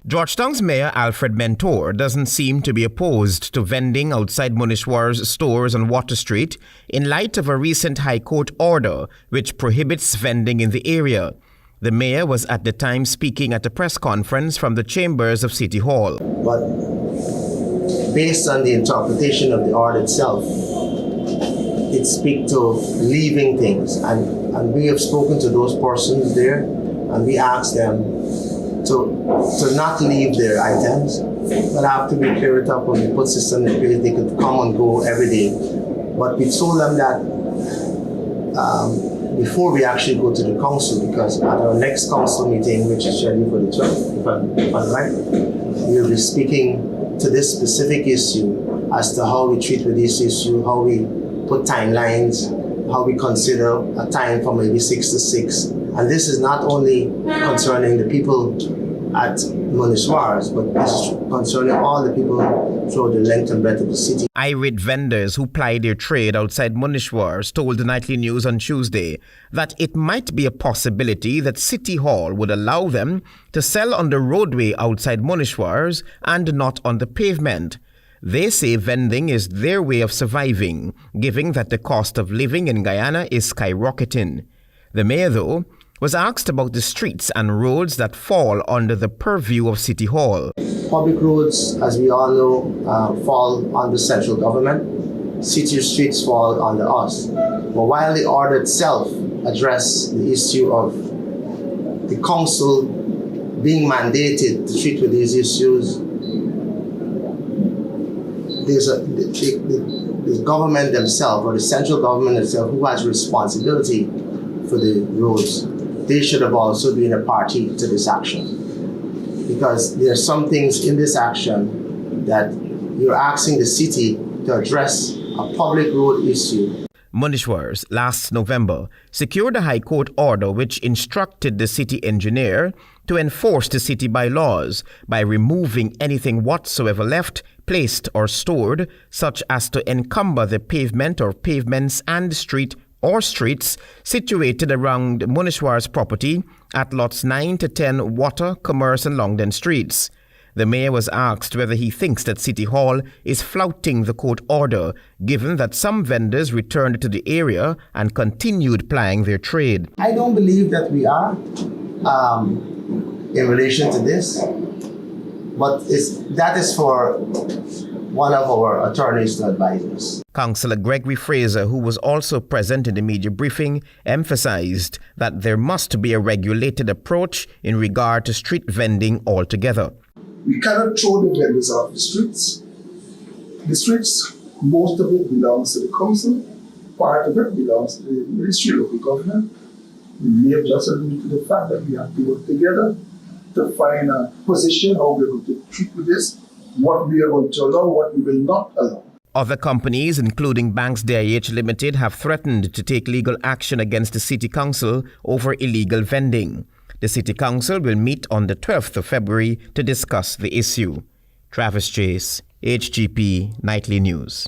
Georgetown's Mayor Alfred Mentor doesn't seem to be opposed to vending outside Muneshwer'S stores on Water Street in light of a recent High Court order which prohibits vending in the area. The mayor was at the time speaking at a press conference from the chambers of City Hall. But based on the interpretation of the order itself, it speaks to leaving things. And we have spoken to those persons there and we asked them to not leave their items, but after we clear it up when we put system in place, they could come and go every day. But we told them that before we actually go to the council, because at our next council meeting, which is scheduled for the 12th, if I'm right, we'll be speaking to this specific issue as to how we treat with this issue, how we put timelines, how we consider a time from maybe 6 to 6. And this is not only concerning the people at Muneshwer'S, but this is concerning all the people throughout the length and breadth of the city. Irate vendors who ply their trade outside Muneshwer'S told the Nightly News on Tuesday that it might be a possibility that City Hall would allow them to sell on the roadway outside Muneshwer'S and not on the pavement. They say vending is their way of surviving, given that the cost of living in Guyana is skyrocketing. The mayor, though, was asked about the streets and roads that fall under the purview of City Hall. Public roads, as we all know, fall under central government. City streets fall under us. But while the order itself addressed the issue of the council being mandated to treat with these issues, there's the government themselves, or the central government itself, who has responsibility for the roads. They should have also been a party to this action, because there are some things in this action that you're asking the city to address a public road issue. Muneshwer'S last November secured a High Court order which instructed the city engineer to enforce the city bylaws by removing anything whatsoever left, placed or stored, such as to encumber the pavement or pavements and street or streets situated around Muneshwer'S property at lots 9 to 10 Water, Commerce and Longden streets. The mayor was asked whether he thinks that City Hall is flouting the court order, given that some vendors returned to the area and continued plying their trade. I don't believe that we are in relation to this, but that is for one of our attorneys to advise us. Councillor Gregory Fraser, who was also present in the media briefing, emphasized that there must be a regulated approach in regard to street vending altogether. We cannot throw the vendors off the streets. The streets, most of it belongs to the council, part of it belongs to the Ministry of Local Government. We may have just alluded to the fact that we have to work together to find a position how we're going to treat with this, what we are going to allow, what we will not allow. Other companies, including Banks DIH Limited, have threatened to take legal action against the City Council over illegal vending. The City Council will meet on the 12th of February to discuss the issue. Travis Chase, HGP Nightly News.